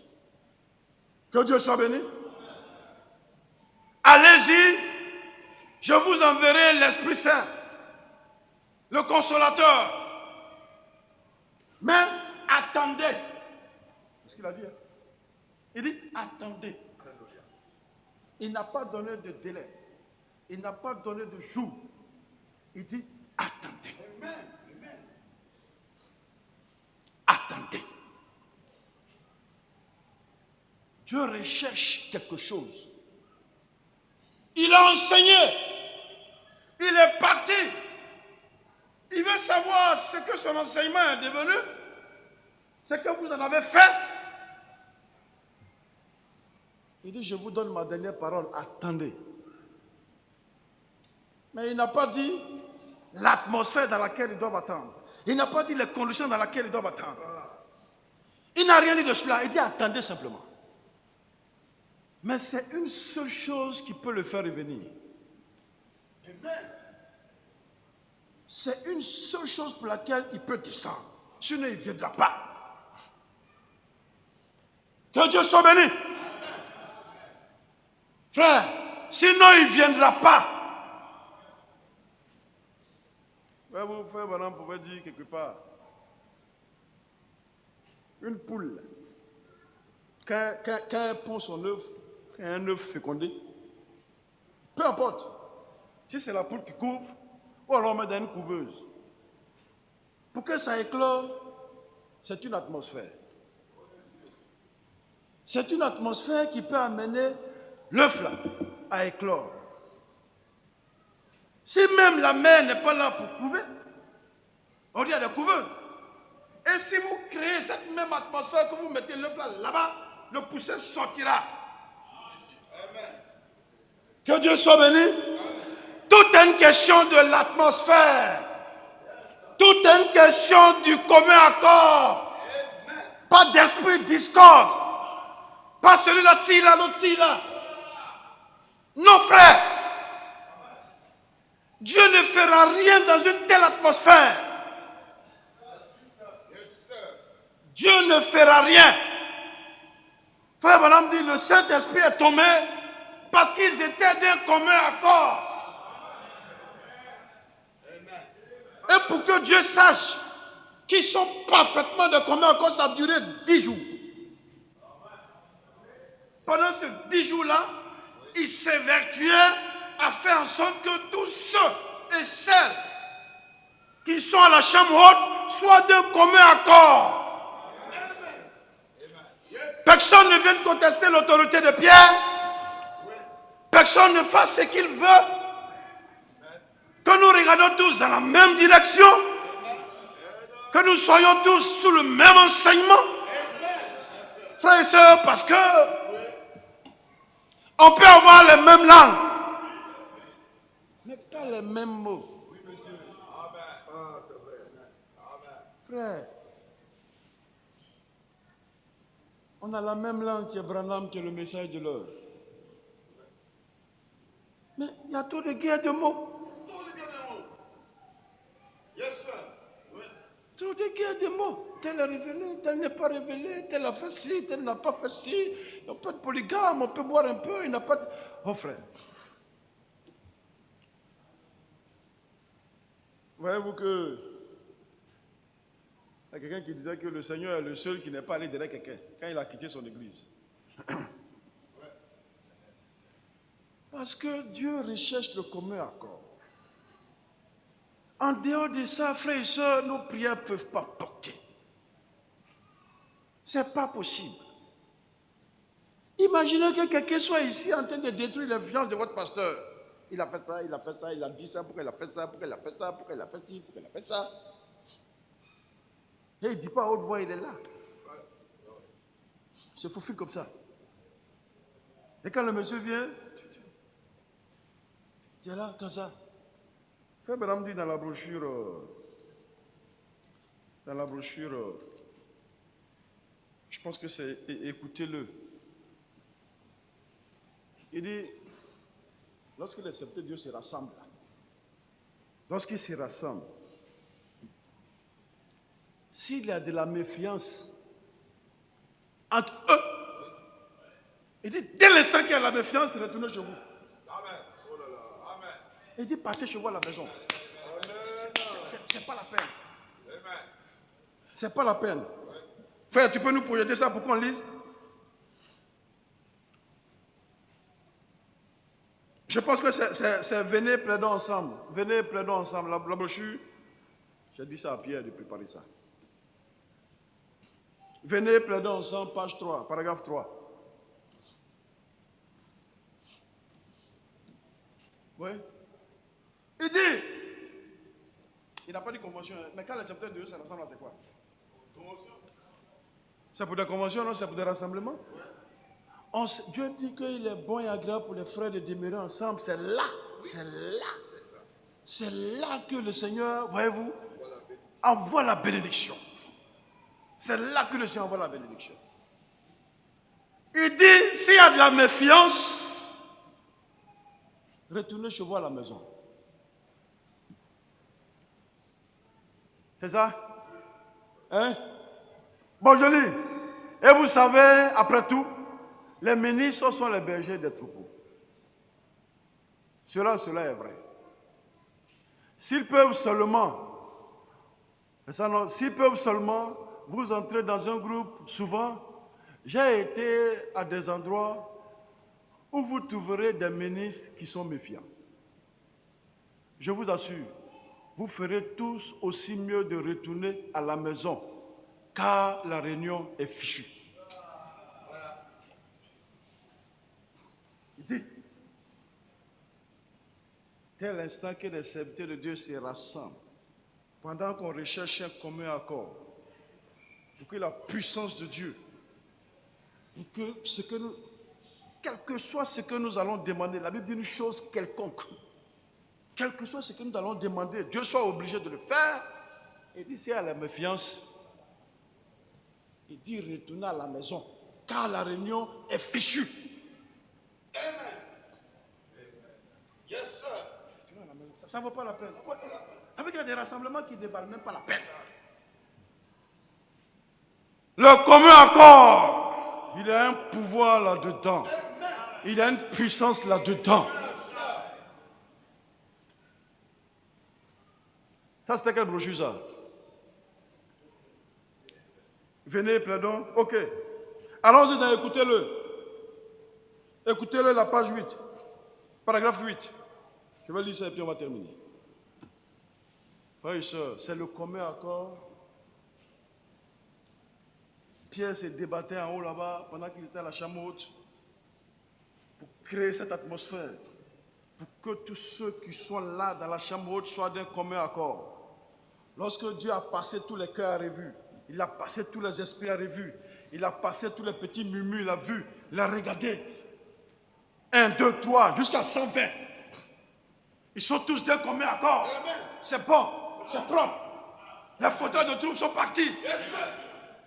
S1: Que Dieu soit béni. Allez-y. Je vous enverrai l'Esprit Saint, le Consolateur. Mais attendez. C'est ce qu'il a dit. Il dit, attendez. Il n'a pas donné de délai. Il n'a pas donné de jour. Il dit, attendez. Attendez. Dieu recherche quelque chose. Il a enseigné. Il est parti. Il veut savoir ce que son enseignement est devenu. Ce que vous en avez fait. Il dit, je vous donne ma dernière parole. Attendez. Mais il n'a pas dit l'atmosphère dans laquelle ils doivent attendre. Il n'a pas dit les conditions dans lesquelles ils doivent attendre. Il n'a rien dit de cela. Il dit, attendez simplement. Mais c'est une seule chose qui peut le faire revenir. C'est une seule chose pour laquelle il peut descendre. Sinon, il ne viendra pas. Que Dieu soit béni. Frère, sinon il ne viendra pas. Vous, frère Bonhomme, pouvait dire quelque part, une poule, quand elle pond son œuf, quand un œuf fécondé, peu importe, si c'est la poule qui couvre, ou alors on met dans une couveuse. Pour que ça éclore, c'est une atmosphère. C'est une atmosphère qui peut amener l'œuf là à éclore. Si même la mère n'est pas là pour couver, on dit à des couveuses. Et si vous créez cette même atmosphère que vous mettez l'œuf là-bas, le poussin sortira. Amen. Que Dieu soit béni. Tout est une question de l'atmosphère. Tout est une question du commun accord. Pas d'esprit discorde. Pas celui-là tire là, l'autre tire là. Non, frère. Dieu ne fera rien dans une telle atmosphère. Dieu ne fera rien. Frère Madame dit, le Saint-Esprit est tombé parce qu'ils étaient d'un commun accord. Et pour que Dieu sache qu'ils sont parfaitement de commun accord, ça a duré 10 jours. Pendant ces 10 jours-là, il s'évertuait à faire en sorte que tous ceux et celles qui sont à la chambre haute soient d'un commun accord. Personne ne vienne contester l'autorité de Pierre. Personne ne fasse ce qu'il veut. Que nous regardons tous dans la même direction. que nous soyons tous sous le même enseignement. Frères et sœurs, parce que on peut avoir les mêmes langues, mais pas les mêmes mots.
S2: Oui, monsieur. Amen. Ah, c'est vrai. Amen.
S1: Frère, on a la même langue que Branham, que le message de l'heure. Mais il y a trop de guerres de mots.
S2: Yes, sir. Oui.
S1: Trop de guerres de mots. Tel est révélé, tel n'est pas révélé, tel a fait ci, tel n'a pas fait ci. On peut être polygame, on peut boire un peu, il n'a pas de... Oh frère. Voyez-vous que il y a quelqu'un qui disait que le Seigneur est le seul qui n'est pas allé derrière quelqu'un quand il a quitté son église. Parce que Dieu recherche le commun accord. En dehors de ça, frères et sœurs, nos prières ne peuvent pas porter. Ce n'est pas possible. Imaginez que quelqu'un soit ici en train de détruire l'influence de votre pasteur. Il a fait ça, il a fait ça, il a dit ça, pourquoi il a fait ça, pourquoi il a fait ça, pourquoi il a fait ci, pourquoi il a fait ça. Et il ne dit pas à haute voix, il est là. C'est faufile comme ça. Et quand le monsieur vient, tu es là, comme ça. Frère Branham dit dans la brochure, je pense que c'est écoutez-le. Il dit, lorsque les sept Dieu se rassemblent, lorsqu'ils se rassemblent, s'il y a de la méfiance entre eux, il dit, dès l'instant qu'il y a la méfiance, retournez chez vous.
S2: Amen. Oh là là. Amen.
S1: Il dit, partez chez vous à la maison. C'est pas la peine.
S2: Amen.
S1: C'est pas la peine. Frère, tu peux nous projeter ça pour qu'on lise? Je pense que c'est venez plaidons ensemble. Venez plaidons ensemble. La brochure, j'ai dit ça à Pierre de préparer ça. Venez plaidons ensemble, page 3, paragraphe 3. Oui. Il dit, il n'a pas dit convention, mais quand les secteurs de Dieu se rassemblent, c'est quoi?
S2: Convention.
S1: C'est pour des conventions, non? C'est pour des rassemblements? Dieu dit qu'il est bon et agréable pour les frères de demeurer ensemble. C'est là que le Seigneur, voyez-vous, envoie la bénédiction. C'est là que le Seigneur envoie la bénédiction. Il dit, s'il y a de la méfiance, retournez chez vous à la maison. C'est ça? Hein? Bon, je lis. Et vous savez, après tout, les ministres sont les bergers des troupeaux. Cela est vrai. S'ils peuvent seulement vous entrer dans un groupe, souvent, j'ai été à des endroits où vous trouverez des ministres qui sont méfiants. Je vous assure, vous ferez tous aussi mieux de retourner à la maison, car la réunion est fichue. Il dit, tel instant que les serviteurs de Dieu se rassemblent, pendant qu'on recherche un commun accord, pour que la puissance de Dieu, pour que quel que soit ce que nous allons demander, la Bible dit une chose quelconque, quel que soit ce que nous allons demander, Dieu soit obligé de le faire. Et dit, s'il y a la méfiance, il dit, retournez à la maison, car la réunion est fichue.
S2: Amen. Yes, sir.
S1: Ça ne vaut pas la peine. Avec il y a des rassemblements qui ne valent même pas la peine. Le commun accord, il a un pouvoir là-dedans. Il a une puissance là-dedans. Ça, c'était quelle brochure, ça? Venez, plaidons. Ok. Allons-y, écoutez-le. Écoutez-le, la page 8. Paragraphe 8. Je vais lire ça et puis on va terminer. Frères et sœurs, c'est le commun accord. Pierre se débattait en haut là-bas pendant qu'il était à la chambre haute pour créer cette atmosphère, pour que tous ceux qui sont là dans la chambre haute soient d'un commun accord. Lorsque Dieu a passé tous les cœurs à revue, il a passé tous les esprits à revue, il a passé tous les petits murmures, il a vu, il a regardé. 1, 2, 3, jusqu'à 120. Ils sont tous d'un commun accord. C'est bon, c'est propre. Les fauteurs de troupe sont partis.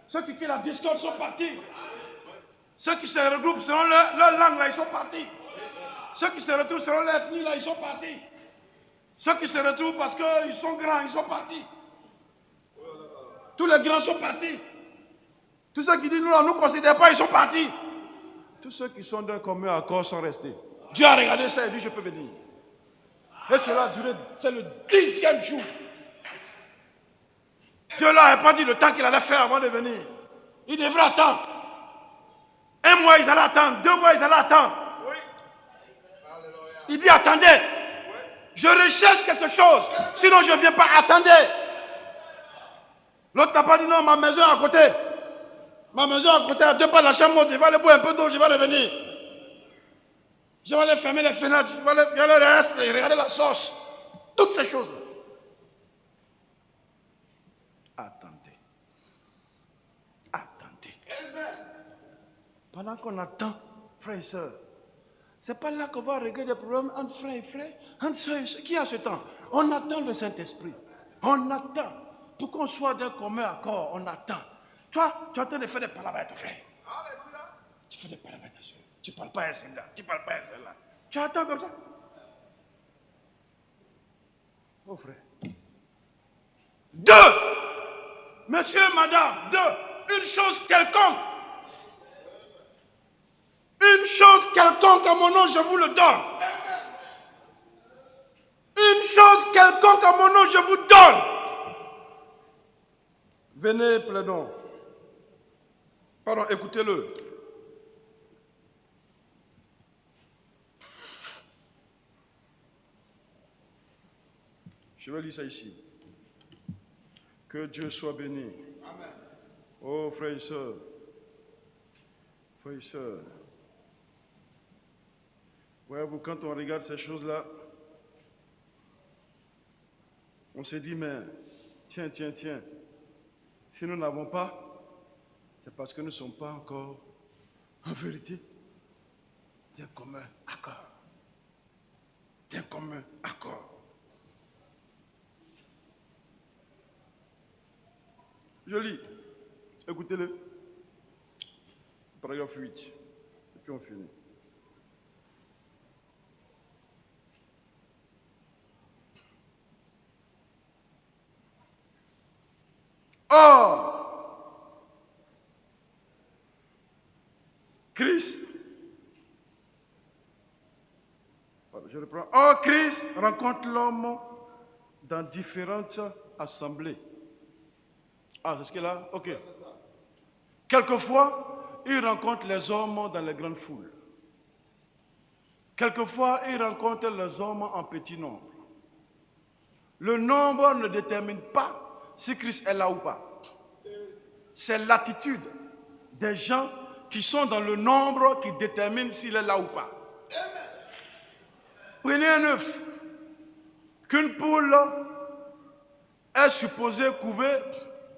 S1: Ceux qui quittent la discorde sont partis. Ceux qui se regroupent selon leur langue, là, ils sont partis. Ceux qui se retrouvent selon leur ethnie, là, ils sont partis. Ceux qui se retrouvent parce qu'ils sont grands, ils sont partis. Tous les grands sont partis. Tous ceux qui disent nous, on ne nous considère pas, ils sont partis. Tous ceux qui sont d'un commun accord sont restés. Dieu a regardé ça et dit, je peux venir. Et cela a duré, c'est le 10e jour. Dieu là n'a pas dit le temps qu'il allait faire avant de venir. Il devrait attendre. 1 mois, ils allaient attendre. 2 mois, ils allaient attendre.
S2: Oui.
S1: Il dit, attendez. Je recherche quelque chose. Sinon, je ne viens pas. Attendez. L'autre n'a pas dit, non, ma maison est à côté. Ma maison est à côté, à 2 pas de la chambre. Je vais aller boire un peu d'eau, je vais revenir. Je vais aller fermer les fenêtres. Je vais aller rester, regarder la sauce. Toutes ces choses. Attendez. Pendant qu'on attend, frères et sœurs, c'est pas là qu'on va régler des problèmes entre frères et frères, entre sœurs et sœurs. Qui a ce temps? On attend le Saint-Esprit. On attend. Pour qu'on soit d'un commun accord, on attend. Toi, tu es en train de faire des palabres à ton frère. Alléluia. Tu fais des palabres à ta soeur. Tu ne parles pas à celle-là. Tu ne parles pas à celle-là. Tu attends comme ça. Oh frère. 2. Monsieur, madame, 2. Une chose quelconque. Une chose quelconque à mon nom, je vous le donne. Une chose quelconque à mon nom, je vous donne. Venez, plaidons. Pardon, écoutez-le. Je vais lire ça ici. Que Dieu soit béni. Amen. Oh, frères et sœurs. Frères et sœurs. Voyez-vous, quand on regarde ces choses-là, on se dit, mais tiens, si nous n'avons pas, c'est parce que nous ne sommes pas encore, en vérité, d'un commun accord. D'un commun accord. Je lis, écoutez-le, paragraphe 8, et puis on finit. Or, Christ, je reprends. Or, Christ rencontre l'homme dans différentes assemblées. Ah, c'est ce qu'il a? Ok. Quelquefois, il rencontre les hommes dans les grandes foules. Quelquefois, il rencontre les hommes en petit nombre. Le nombre ne détermine pas si Christ est là ou pas. C'est l'attitude des gens qui sont dans le nombre qui détermine s'il est là ou pas. Prenez un œuf qu'une poule est supposée couver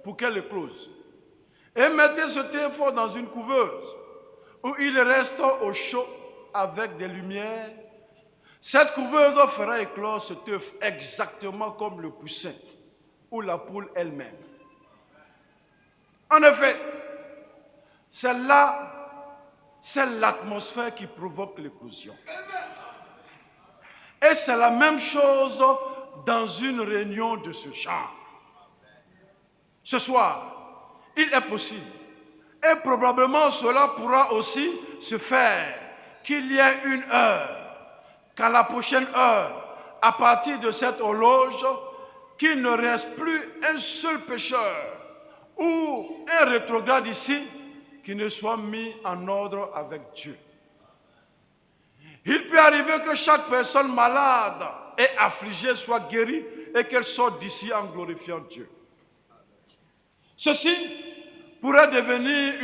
S1: pour qu'elle éclose. Et mettez ce œuf dans une couveuse où il reste au chaud avec des lumières. Cette couveuse fera éclore cet œuf exactement comme le poussin ou la poule elle-même. En effet, c'est l'atmosphère qui provoque l'éclosion. Et c'est la même chose dans une réunion de ce genre. Ce soir, il est possible, et probablement cela pourra aussi se faire, qu'il y ait une heure, qu'à la prochaine heure, à partir de cette horloge, qu'il ne reste plus un seul pécheur ou un rétrograde ici qui ne soit mis en ordre avec Dieu. Il peut arriver que chaque personne malade et affligée soit guérie et qu'elle sorte d'ici en glorifiant Dieu. Ceci pourrait devenir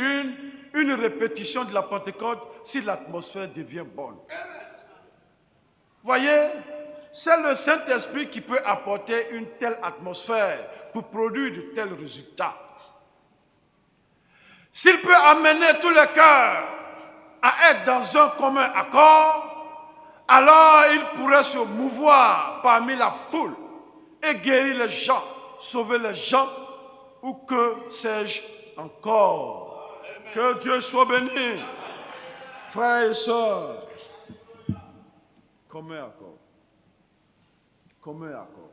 S1: une répétition de la Pentecôte si l'atmosphère devient bonne. Voyez, c'est le Saint-Esprit qui peut apporter une telle atmosphère pour produire de tels résultats. S'il peut amener tous les cœurs à être dans un commun accord, alors il pourrait se mouvoir parmi la foule et guérir les gens, sauver les gens, ou que sais-je encore. Que Dieu soit béni. Frères et sœurs, commun accord. Commun accord.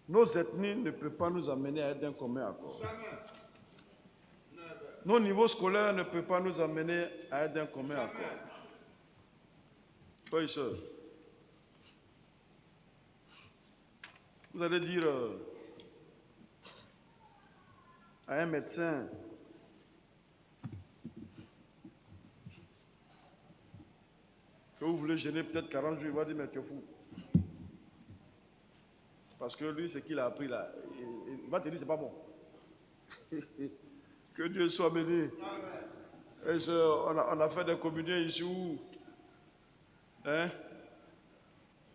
S1: Nos ethnies ne peuvent pas nous amener à être d'un commun accord. Nos niveaux scolaires ne peuvent pas nous amener à être d'un commun accord. Frères et sœurs, vous allez dire à un médecin, que vous voulez gêner peut-être 40 jours, il va dire, mais tu es fou. Parce que lui, ce qu'il a appris là, il va te dire, c'est pas bon. Que Dieu soit béni. Et on a fait des communions ici où, hein,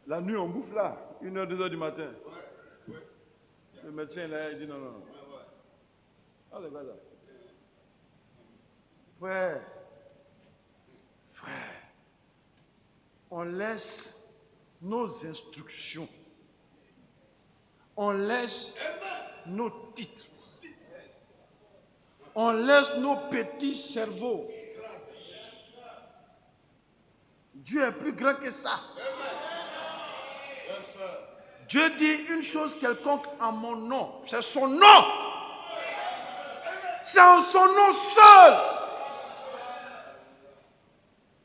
S1: la nuit on bouffe là, 1h, 2h du matin. Le médecin là, il dit non. Ah, c'est quoi ça? Frère, on laisse nos instructions, on laisse nos titres, on laisse nos petits cerveaux. Dieu est plus grand que ça. Dieu dit une chose quelconque en mon nom. C'est son nom. C'est en son nom seul.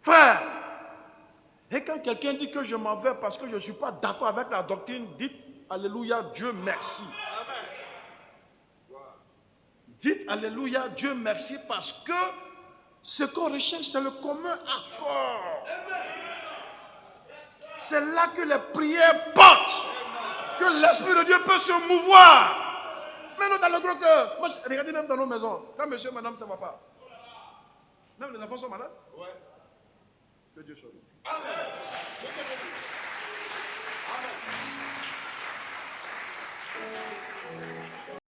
S1: Frère, et quand quelqu'un dit que je m'en vais parce que je ne suis pas d'accord avec la doctrine, dites Alléluia, Dieu merci. Dites Alléluia, Dieu merci, parce que ce qu'on recherche, c'est le commun accord. C'est là que les prières portent, que l'Esprit de Dieu peut se mouvoir. Mais nous, dans le gros cœur, moi, regardez même dans nos maisons, quand monsieur et madame, ça ne va pas. Même les enfants sont malades. Ouais. Que Dieu soit béni. Amen. Amen.